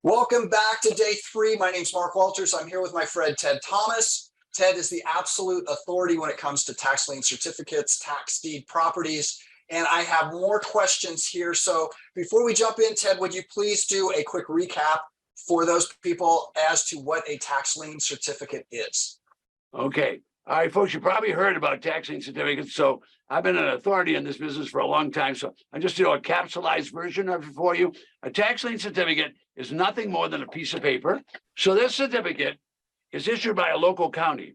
Welcome back to day 3. My name's Mark Walters. I'm here with my friend Ted Thomas. Ted is the absolute authority when it comes to tax lien certificates, tax deed properties, and I have more questions here. So before we jump in, Ted, would you please do a quick recap for those people as to what a tax lien certificate is? Okay. All right, folks, you probably heard about tax lien certificates. So I've been an authority in this business for a long time. So I just do a capsulized version of it for you. A tax lien certificate is nothing more than a piece of paper. So this certificate is issued by a local county,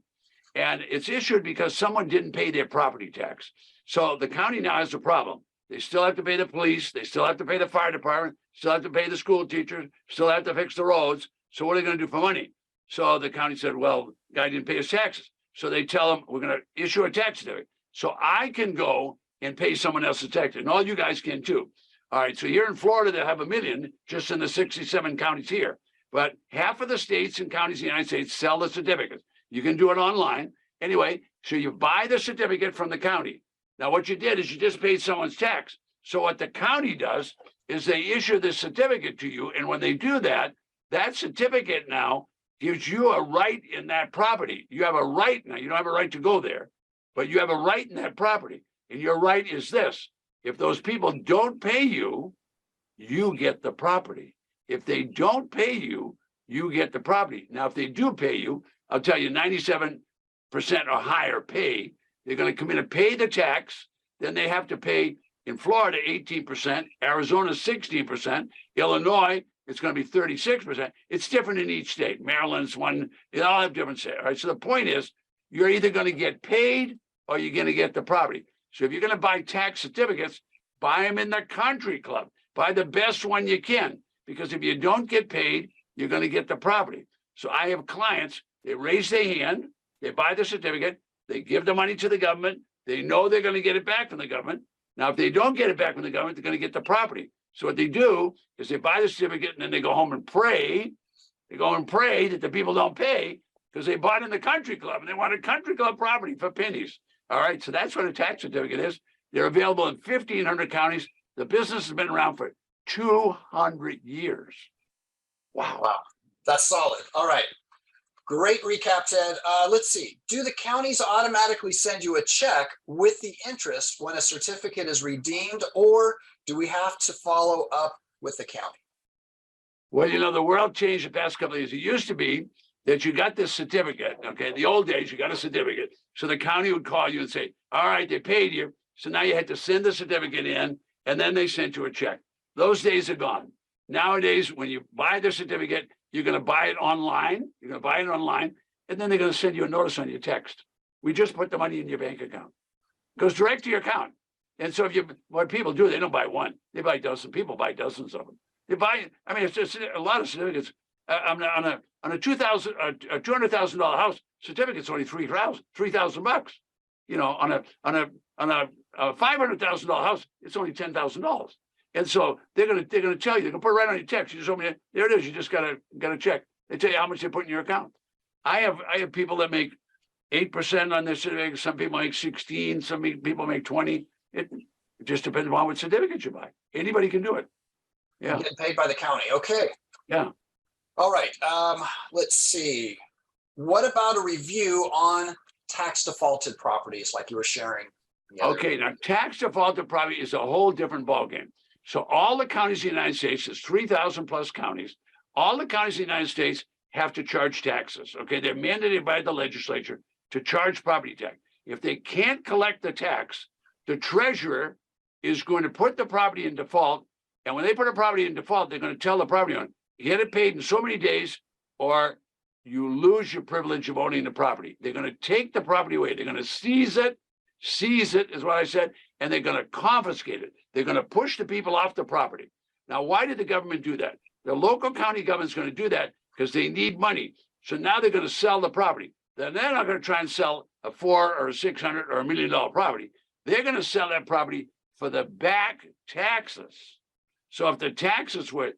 and it's issued because someone didn't pay their property tax. So the county now has a problem. They still have to pay the police. They still have to pay the fire department, still have to pay the school teachers, still have to fix the roads. So what are they going to do for money? So the county said, well, guy didn't pay his taxes. So they tell them, we're going to issue a tax certificate. So I can go and pay someone else's taxes, and all you guys can too. All right, so here in Florida, they have 1 million just in the 67 counties here. But half of the states and counties in the United States sell the certificates. You can do it online. Anyway, so you buy the certificate from the county. Now, what you did is you just paid someone's tax. So what the county does is they issue this certificate to you. And when they do that, that certificate now gives you a right in that property. You have a right now. You don't have a right to go there, but you have a right in that property. And your right is this. If those people don't pay you, you get the property. If they don't pay you, you get the property. Now, if they do pay you, I'll tell you 97% or higher pay. They're going to come in and pay the tax. Then they have to pay in Florida 18%, Arizona 16%, Illinois it's going to be 36%. It's different in each state. Maryland's one, they all have different states. All right. So the point is, you're either going to get paid or you're going to get the property. So if you're going to buy tax certificates, buy them in the country club. Buy the best one you can, because if you don't get paid, you're going to get the property. So I have clients, they raise their hand, they buy the certificate, they give the money to the government, they know they're going to get it back from the government. Now, if they don't get it back from the government, they're going to get the property. So what they do is they buy the certificate and then they go home and pray. They go and pray that the people don't pay because they bought in the country club and they want a country club property for pennies. All right. So that's what a tax certificate is. They're available in 1,500 counties. The business has been around for 200 years. Wow. That's solid. All right. Great recap, Ted. Let's see. Do the counties automatically send you a check with the interest when a certificate is redeemed, or do we have to follow up with the county? Well, you know, the world changed the past couple of years. It used to be that you got this certificate. Okay. In the old days, you got a certificate. So the county would call you and say, all right, they paid you. So now you had to send the certificate in, and then they sent you a check. Those days are gone. Nowadays, when you buy the certificate, you're going to buy it online. You're going to buy it online, and then they're going to send you a notice on your text. We just put the money in your bank account. It goes direct to your account. And so what people do, they don't buy one. They buy dozens. People buy dozens of them. They buy, I mean, it's just a lot of certificates. On a $200,000 house, certificate's only $3,000. You know, on a $500,000 house, it's only $10,000. And so they're gonna tell you, they're gonna put it right on your text. You just open it, there it is. You just gotta check. They tell you how much they put in your account. I have people that make 8% on their certificate. Some people make 16. Some people make 20. It just depends on what certificate you buy. Anybody can do it. Yeah. Getting paid by the county. Okay. Yeah. All right. Let's see. What about a review on tax defaulted properties like you were sharing? Okay. Now, tax defaulted property is a whole different ballgame. So all the counties in the United States, there's 3,000 plus counties. All the counties in the United States have to charge taxes. Okay. They're mandated by the legislature to charge property tax. If they can't collect the tax, the treasurer is going to put the property in default. And when they put a property in default, they're going to tell the property owner, you get it paid in so many days, or you lose your privilege of owning the property. They're going to take the property away. They're going to seize it is what I said, and they're going to confiscate it. They're going to push the people off the property. Now, why did the government do that? The local county government's going to do that because they need money. So now they're going to sell the property. Then they're not going to try and sell a $400 or $600 or $1 million property. They're going to sell that property for the back taxes. So if the taxes were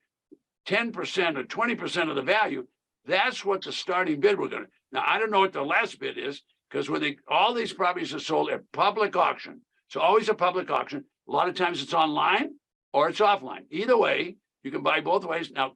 10% or 20% of the value, that's what the starting bid we're going to. Now, I don't know what the last bid is, because when all these properties are sold at public auction, so always a public auction. A lot of times it's online or it's offline. Either way, you can buy both ways. Now,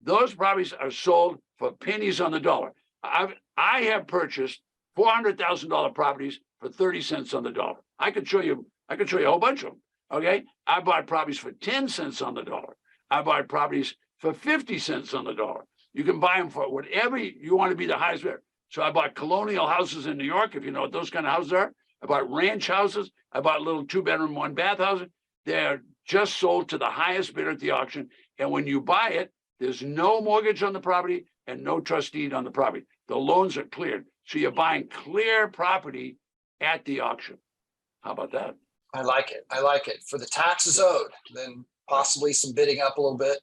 Those properties are sold for pennies on the dollar. I have purchased $400,000 properties for 30 cents on the dollar. I could show you a whole bunch of them. Okay. I bought properties for 10 cents on the dollar. I bought properties for 50 cents on the dollar. You can buy them for whatever you want to be the highest bidder. So I bought colonial houses in New York, if you know what those kind of houses are. I bought ranch houses. I bought little 2-bedroom, 1-bath houses. They're just sold to the highest bidder at the auction. And when you buy it, there's no mortgage on the property and no trust deed on the property. The loans are cleared. So you're buying clear property at the auction. How about that? I like it. I like it. For the taxes owed, then possibly some bidding up a little bit.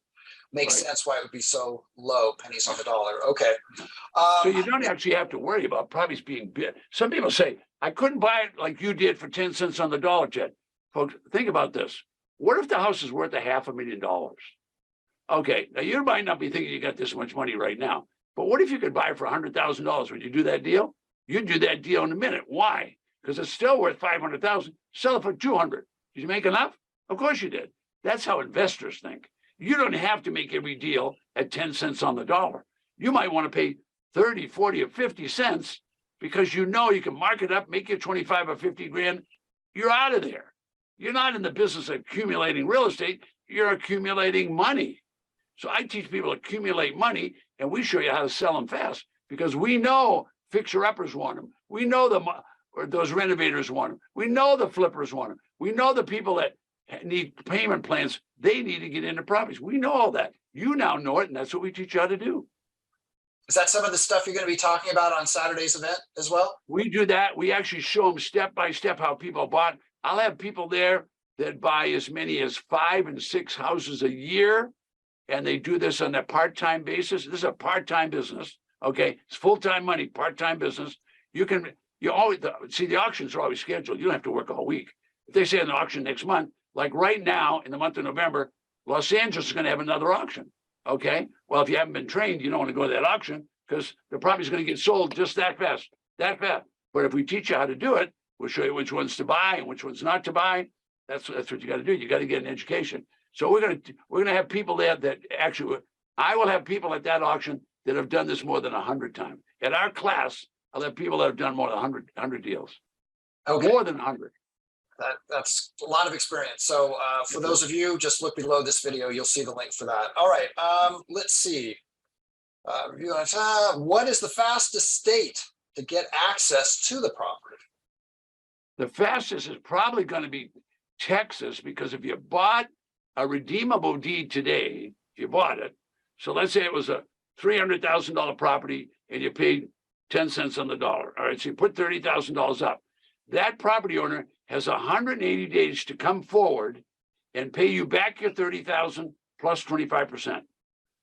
Makes Right. sense why it would be so low, pennies on the dollar. Okay. So you don't actually have to worry about properties being bid. Some people say, I couldn't buy it like you did for 10 cents on the dollar, Ted. Folks, think about this. What if the house is worth $500,000? Okay, now you might not be thinking you got this much money right now, but what if you could buy it for $100,000? Would you do that deal? You'd do that deal in a minute. Why? Because it's still worth 500,000. Sell it for 200. Did you make enough? Of course you did. That's how investors think. You don't have to make every deal at 10 cents on the dollar. You might want to pay 30, 40, or 50 cents because you know you can mark it up, make you 25 or 50 grand. You're out of there. You're not in the business of accumulating real estate. You're accumulating money. So I teach people to accumulate money, and we show you how to sell them fast because we know fixer-uppers want them. We know those renovators want them. We know the flippers want them. We know the people that need payment plans. They need to get into properties. We know all that. You now know it, and that's what we teach you how to do. Is that some of the stuff you're going to be talking about on Saturday's event as well? We do that. We actually show them step by step how people bought. I'll have people there that buy as many as 5 and 6 houses a year. And they do this on a part-time basis. This is a part-time business. Okay. It's full-time money, part-time business. You always see the auctions are always scheduled. You don't have to work all week. If they say an auction next month, like right now in the month of November, Los Angeles is going to have another auction. Okay. Well, if you haven't been trained, you don't want to go to that auction because the property is going to get sold just that fast. But if we teach you how to do it, we'll show you which ones to buy and which ones not to buy. That's what you got to do. You got to get an education. So we're gonna have people there that actually, I will have people at that auction that have done this more than 100 times. At our class, I'll have people that have done more than 100 deals. Okay. More than 100. That's a lot of experience. So for those of you, just look below this video. You'll see the link for that. All right. Let's see. What is the fastest state to get access to the property? The fastest is probably going to be Texas, because if you bought a redeemable deed today, if you bought it, so let's say it was a $300,000 property and you paid 10 cents on the dollar. All right, so you put $30,000 up. That property owner has 180 days to come forward and pay you back your 30,000 plus 25%.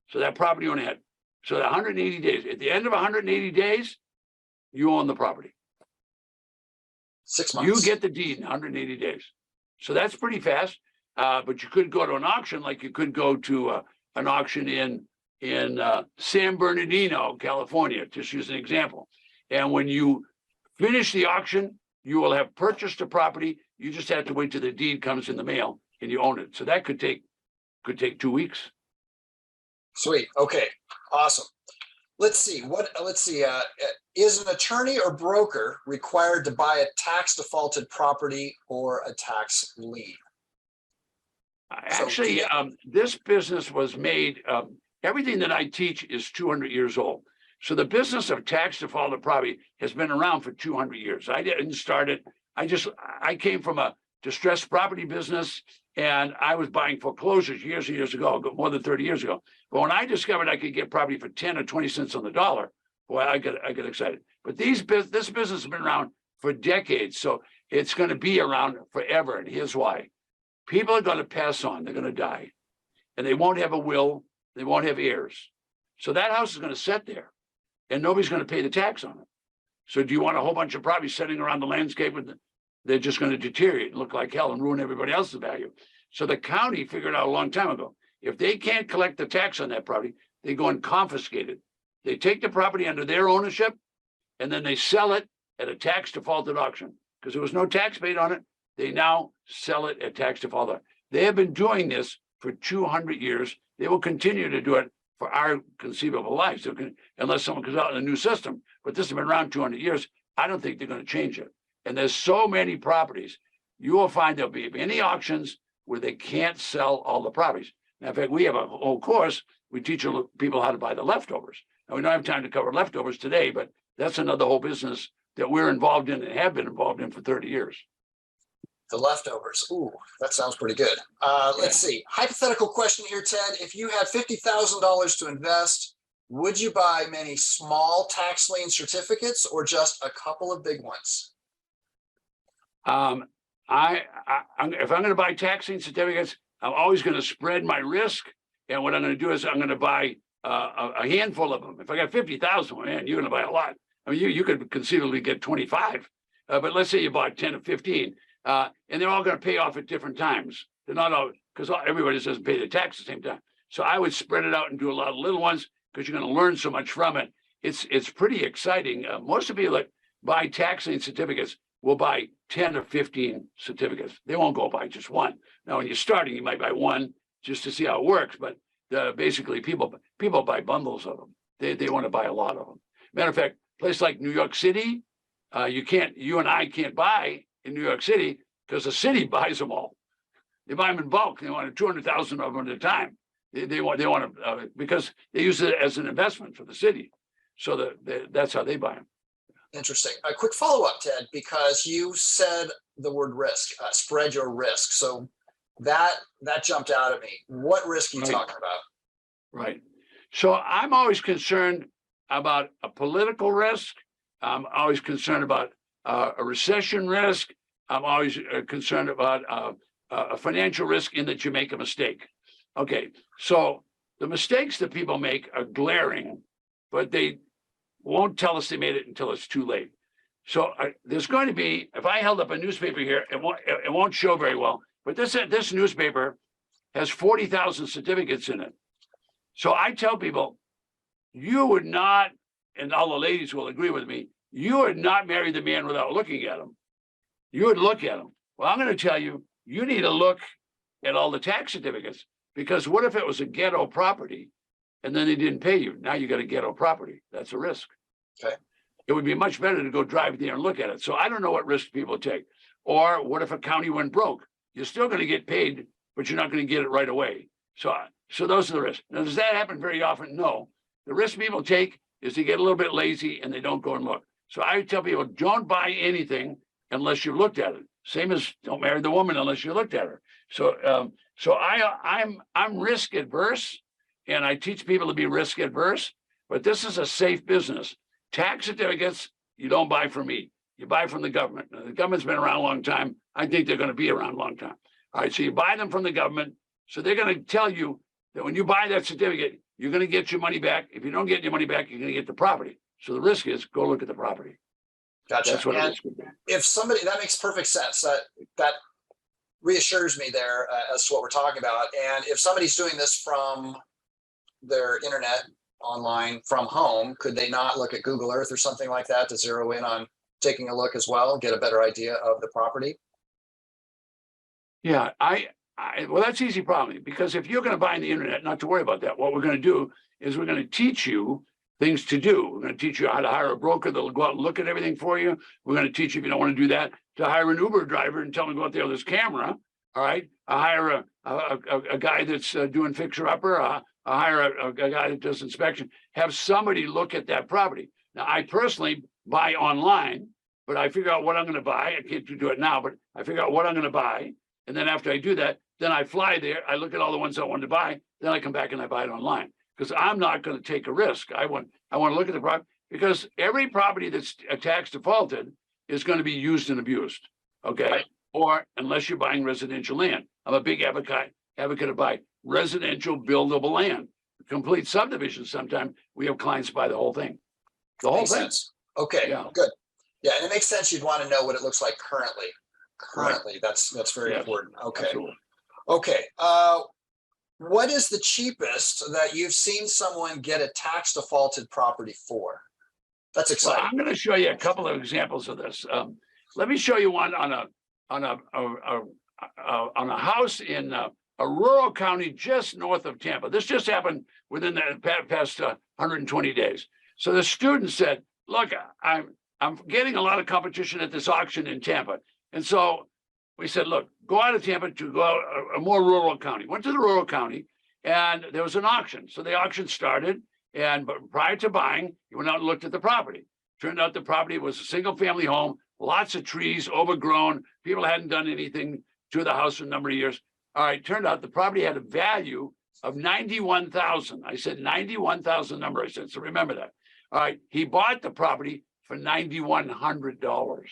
So that property owner had, so 180 days. At the end of 180 days, you own the property. 6 months. You get the deed in 180 days. So that's pretty fast. But you could go to an auction, like you could go to an auction in San Bernardino, California, just use an example. And when you finish the auction, you will have purchased a property. You just have to wait till the deed comes in the mail and you own it. So that could take 2 weeks. Sweet. Okay. Awesome. Let's see. Is an attorney or broker required to buy a tax defaulted property or a tax lien? Actually, this business was made, everything that I teach is 200 years old. So the business of tax defaulted property has been around for 200 years. I didn't start it. I came from a distressed property business, and I was buying foreclosures years and years ago, more than 30 years ago. But when I discovered I could get property for 10 or 20 cents on the dollar, boy, I get excited. But this business has been around for decades, so it's going to be around forever. And here's why. People are going to pass on. They're going to die. And they won't have a will. They won't have heirs. So that house is going to sit there. And nobody's going to pay the tax on it. So do you want a whole bunch of property sitting around the landscape? They're just going to deteriorate and look like hell and ruin everybody else's value. So the county figured out a long time ago, if they can't collect the tax on that property, they go and confiscate it. They take the property under their ownership, and then they sell it at a tax defaulted auction. Because there was no tax paid on it, they now sell it at tax defaulted. They have been doing this for 200 years. They will continue to do it for our conceivable lives, unless someone comes out in a new system. But this has been around 200 years. I don't think they're going to change it. And there's so many properties. You will find there'll be many auctions where they can't sell all the properties. Now, in fact, we have a whole course. We teach people how to buy the leftovers. Now, we don't have time to cover leftovers today, but that's another whole business that we're involved in and have been involved in for 30 years. The leftovers. Ooh, that sounds pretty good. Let's see. Hypothetical question here, Ted. If you had $50,000 to invest, would you buy many small tax lien certificates or just a couple of big ones? If I'm going to buy tax lien certificates, I'm always going to spread my risk. And what I'm going to do is I'm going to buy a handful of them. If I got 50,000, man, you're going to buy a lot. I mean, you could conceivably get 25, but let's say you bought 10 or 15, and they're all going to pay off at different times. They're not all, because everybody doesn't pay the tax at the same time. So I would spread it out and do a lot of little ones because you're going to learn so much from it. It's pretty exciting. Most of you that buy tax lien certificates will buy 10 or 15 certificates. They won't go buy just one. Now, when you're starting, you might buy one just to see how it works, but basically people buy bundles of them. They want to buy a lot of them. Matter of fact, a place like New York City, you and I can't buy in New York City because the city buys them all. They buy them in bulk. They want 200,000 of them at a time. They want to because they use it as an investment for the city. So that's how they buy them. Interesting. A quick follow-up, Ted, because you said the word risk, spread your risk. So that jumped out at me. What risk are you talking about? Right. So I'm always concerned about a political risk. I'm always concerned about a recession risk. I'm always concerned about a financial risk in that you make a mistake. Okay, so the mistakes that people make are glaring, but they won't tell us they made it until it's too late. So there's going to be, if I held up a newspaper here, it won't show very well, but this newspaper has 40,000 certificates in it. So I tell people, you would not, and all the ladies will agree with me, you would not marry the man without looking at him. You would look at him. Well, I'm going to tell you, you need to look at all the tax certificates, because what if it was a ghetto property and then they didn't pay you? Now you got a ghetto property. That's a risk. Okay. It would be much better to go drive there and look at it. So I don't know what risk people take. Or what if a county went broke? You're still going to get paid, but you're not going to get it right away. So those are the risks. Now, does that happen very often? No. The risk people take is they get a little bit lazy and they don't go and look. So I tell people, don't buy anything unless you've looked at it. Same as don't marry the woman unless you looked at her. So I'm risk adverse, and I teach people to be risk adverse, but this is a safe business. Tax certificates, you don't buy from me. You buy from the government. Now, the government's been around a long time. I think they're going to be around a long time. All right, so you buy them from the government. So they're going to tell you that when you buy that certificate, you're going to get your money back. If you don't get your money back, you're going to get the property. So the risk is go look at the property. Gotcha. That's what And it is. if somebody, that makes perfect sense. That reassures me there as to what we're talking about. And if somebody's doing this from their internet online from home, could they not look at Google Earth or something like that to zero in on taking a look as well, get a better idea of the property? Yeah, well, that's easy probably, because if you're going to buy on the internet, not to worry about that. What we're going to do is we're going to teach you things to do. We're going to teach you how to hire a broker that'll go out and look at everything for you. We're going to teach you, if you don't want to do that, to hire an Uber driver and tell him to go out there with his camera. All right. Hire a guy that's doing fixer-upper. I hire a guy that does inspection. Have somebody look at that property. Now, I personally buy online, but I figure out what I'm going to buy. I can't do it now, but I figure out what I'm going to buy. And then after I do that, then I fly there. I look at all the ones I wanted to buy. Then I come back and I buy it online, because I'm not going to take a risk. I want to look at the property, because every property that's tax defaulted is going to be used and abused. Okay. Right. Or unless you're buying residential land. I'm a big advocate of buy residential buildable land. Complete subdivisions. Sometimes we have clients buy the whole thing. The whole thing. Sense. Okay, yeah. Good. Yeah, and it makes sense. You'd want to know what it looks like currently. Right. That's very important. Okay. Absolutely. Okay. What is the cheapest that you've seen someone get a tax defaulted property for? That's exciting. Well, I'm going to show you a couple of examples of this. Let me show you one on a house in a rural county just north of Tampa. This just happened within the past 120 days. So the student said, look, I'm getting a lot of competition at this auction in Tampa. And so we said, look, go out of Tampa to go out a more rural county. Went to the rural county and there was an auction. So the auction started, but prior to buying, he went out and looked at the property. Turned out the property was a single family home, lots of trees, overgrown. People hadn't done anything to the house for a number of years. All right, turned out the property had a value of $91,000. I said 91,000 number. I said, so remember that. All right, he bought the property for $9,100.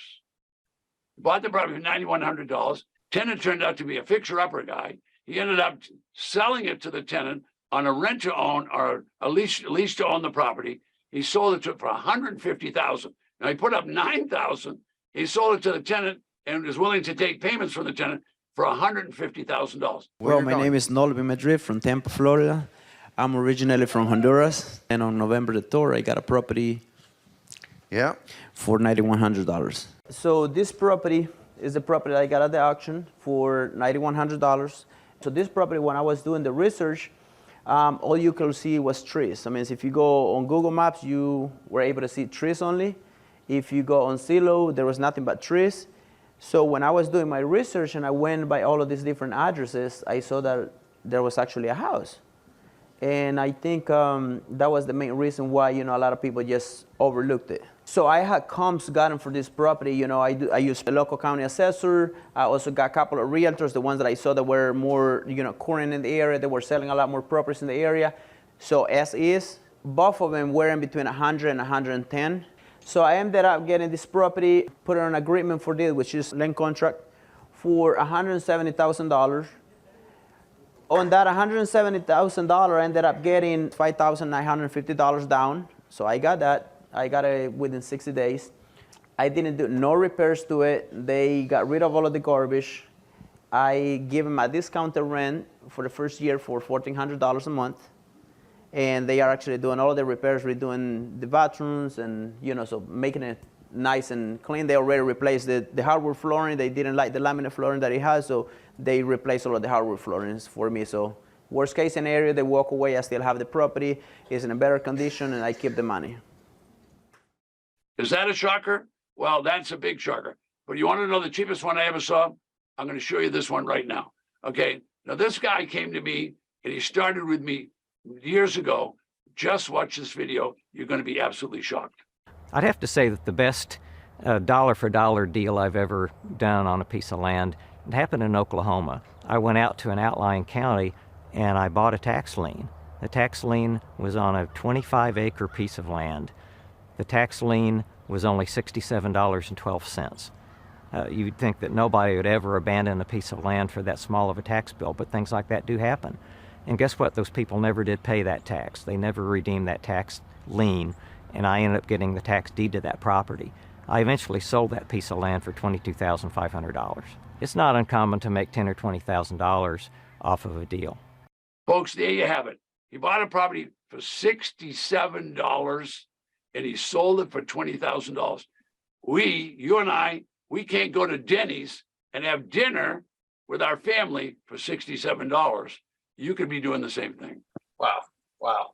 Bought the property for $9,100. Tenant turned out to be a fixer-upper guy. He ended up selling it to the tenant on a rent-to-own or a lease to own the property. He sold it to for $150,000. Now he put up $9,000. He sold it to the tenant and was willing to take payments from the tenant for $150,000. Well, my name is Nolby Madrid from Tampa, Florida. I'm originally from Honduras, and on November the 3rd, I got a property for $9,100. So this property is the property I got at the auction for $9,100. So this property, when I was doing the research, all you could see was trees. I mean, if you go on Google Maps, you were able to see trees only. If you go on Zillow, there was nothing but trees. So when I was doing my research and I went by all of these different addresses, I saw that there was actually a house. And I think that was the main reason why, a lot of people just overlooked it. So I had comps gotten for this property. I used a local county assessor. I also got a couple of realtors, the ones that I saw that were more, current in the area. They were selling a lot more properties in the area. So as is, both of them were in between 100 and 110. So I ended up getting this property, put on an agreement for this, which is lien contract, for $170,000. On that $170,000, I ended up getting $5,950 down. So I got that. I got it within 60 days. I didn't do no repairs to it. They got rid of all of the garbage. I gave them a discounted rent for the first year for $1,400 a month. And they are actually doing all of the repairs, redoing the bathrooms and, so making it nice and clean. They already replaced the hardwood flooring. They didn't like the laminate flooring that it has, so they replaced all of the hardwood flooring for me. So worst case scenario, they walk away, I still have the property, it's in a better condition, and I keep the money. Is that a shocker? Well, that's a big shocker. But you want to know the cheapest one I ever saw? I'm going to show you this one right now. Okay, now this guy came to me and he started with me years ago. Just watch this video. You're going to be absolutely shocked. I'd have to say that the best dollar for dollar deal I've ever done on a piece of land, it happened in Oklahoma. I went out to an outlying county and I bought a tax lien. The tax lien was on a 25-acre piece of land. The tax lien was only $67.12. You'd think that nobody would ever abandon a piece of land for that small of a tax bill, but things like that do happen. And guess what? Those people never did pay that tax. They never redeemed that tax lien, and I ended up getting the tax deed to that property. I eventually sold that piece of land for $22,500. It's not uncommon to make $10,000 or $20,000 off of a deal. Folks, there you have it. He bought a property for $67 and he sold it for $20,000. You and I, we can't go to Denny's and have dinner with our family for $67. You could be doing the same thing. Wow. Wow.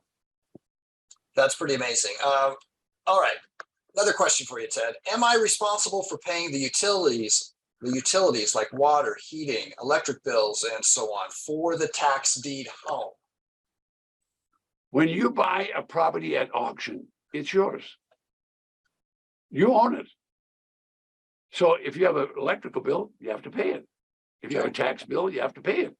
That's pretty amazing. All right. Another question for you, Ted. Am I responsible for paying the utilities like water, heating, electric bills, and so on for the tax deed home? When you buy a property at auction, it's yours. You own it. So if you have an electrical bill, you have to pay it. If you have a tax bill, you have to pay it.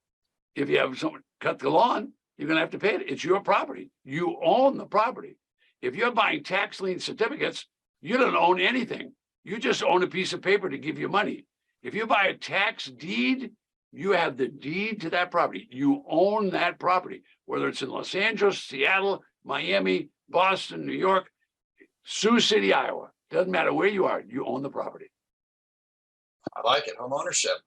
If you have someone cut the lawn, you're going to have to pay it. It's your property. You own the property. If you're buying tax lien certificates, you don't own anything. You just own a piece of paper to give you money. If you buy a tax deed, you have the deed to that property. You own that property, whether it's in Los Angeles, Seattle, Miami, Boston, New York, Sioux City, Iowa. Doesn't matter where you are, you own the property. I like it. Home ownership.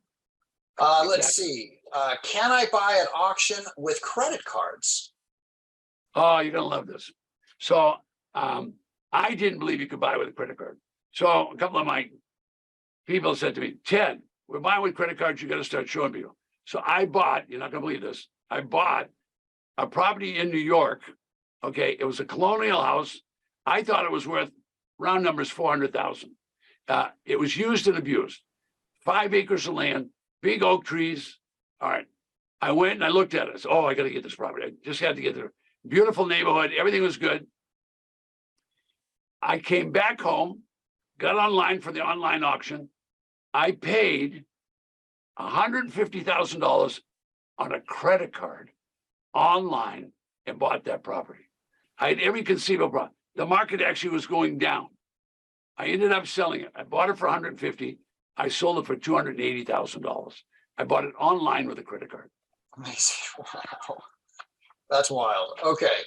Let's see. Can I buy at auction with credit cards? Oh, you're going to love this. So I didn't believe you could buy with a credit card. So a couple of my people said to me, Ted, we're buying with credit cards. You got to start showing people. So I bought, you're not gonna believe this, I bought a property in New York. Okay, it was a colonial house. I thought it was worth, round numbers, 400,000. It was used and abused. 5 acres of land, big oak trees. All right. I went and I looked at it. I said, oh, I got to get this property. I just had to get there. Beautiful neighborhood. Everything was good. I came back home, got online for the online auction. I paid $150,000 on a credit card online and bought that property. I had every conceivable problem. The market actually was going down. I ended up selling it. I bought it for 150. I sold it for $280,000. I bought it online with a credit card. Amazing. Wow. That's wild. Okay.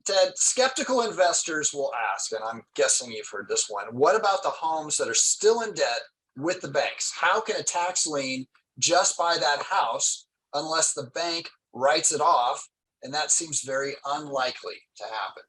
Ted, skeptical investors will ask, and I'm guessing you've heard this one, what about the homes that are still in debt with the banks? How can a tax lien just buy that house unless the bank writes it off? And that seems very unlikely to happen.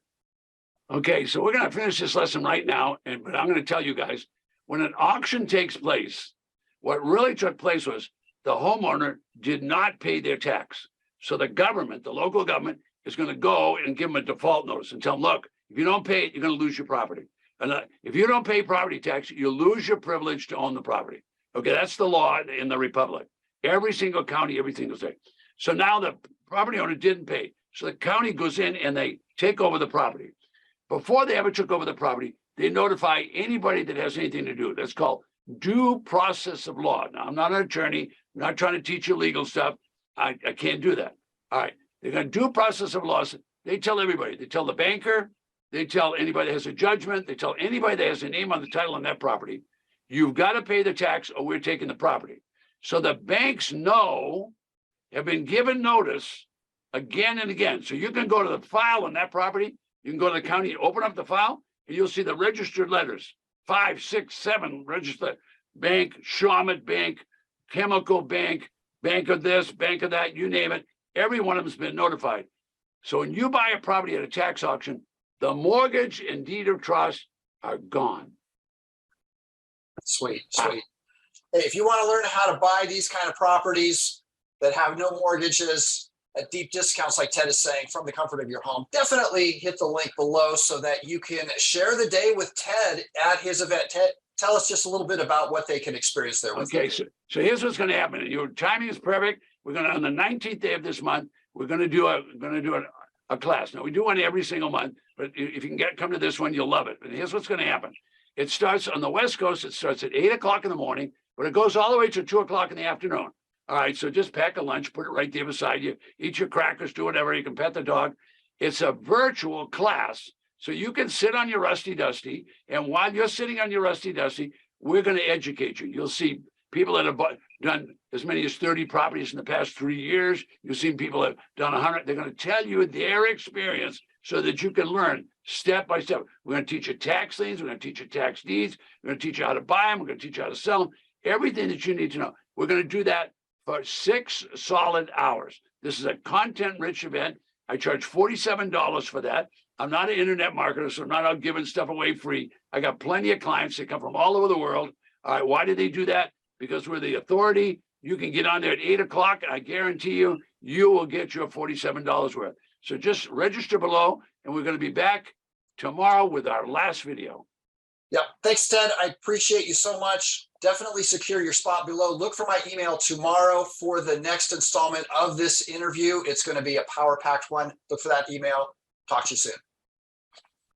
Okay, so we're going to finish this lesson right now, but I'm going to tell you guys, when an auction takes place, what really took place was the homeowner did not pay their tax. So the government, the local government, is going to go and give them a default notice and tell them, look, if you don't pay it, you're going to lose your property. And if you don't pay property tax, you lose your privilege to own the property. Okay, that's the law in the Republic. Every single county, every single state. So now the property owner didn't pay. So the county goes in and they take over the property. Before they ever took over the property, they notify anybody that has anything to do. That's called due process of law. Now, I'm not an attorney. I'm not trying to teach you legal stuff. I can't do that. All right. They're going to due process of laws. They tell everybody. They tell the banker. They tell anybody that has a judgment. They tell anybody that has a name on the title on that property. You've got to pay the tax or we're taking the property. So the banks have been given notice again and again. So you can go to the file on that property. You can go to the county, open up the file, and you'll see the registered letters, 5, 6, 7 registered bank, Shawmut Bank, Chemical Bank, bank of this, bank of that, you name it. Every one of them's been notified. So when you buy a property at a tax auction, the mortgage and deed of trust are gone. Sweet, sweet. Hey, if you want to learn how to buy these kind of properties that have no mortgages at deep discounts, like Ted is saying, from the comfort of your home, definitely hit the link below so that you can share the day with Ted at his event. Ted, tell us just a little bit about what they can experience there. Okay, so here's what's going to happen. Your timing is perfect. We're going to, on the 19th day of this month, we're going to do a class. Now we do one every single month, but if you can come to this one, you'll love it. And here's what's going to happen. It starts on the West Coast. It starts at 8 o'clock in the morning, but it goes all the way to 2 o'clock in the afternoon. All right, so just pack a lunch, put it right there beside you, eat your crackers, do whatever, you can pet the dog. It's a virtual class, so you can sit on your rusty dusty, and while you're sitting on your rusty dusty, we're going to educate you. You'll see people that have done as many as 30 properties in the past 3 years. You've seen people that have done 100. They're going to tell you their experience so that you can learn step by step. We're going to teach you tax liens. We're going to teach you tax deeds. We're going to teach you how to buy them. We're going to teach you how to sell them. Everything that you need to know. We're going to do that for 6 solid hours. This is a content-rich event. I charge $47 for that. I'm not an internet marketer, so I'm not out giving stuff away free. I got plenty of clients that come from all over the world. All right, why do they do that? Because we're the authority. You can get on there at 8 o'clock, and I guarantee you, you will get your $47 worth. So just register below, and we're going to be back tomorrow with our last video. Yeah, thanks, Ted. I appreciate you so much. Definitely secure your spot below. Look for my email tomorrow for the next installment of this interview. It's going to be a power-packed one. Look for that email. Talk to you soon.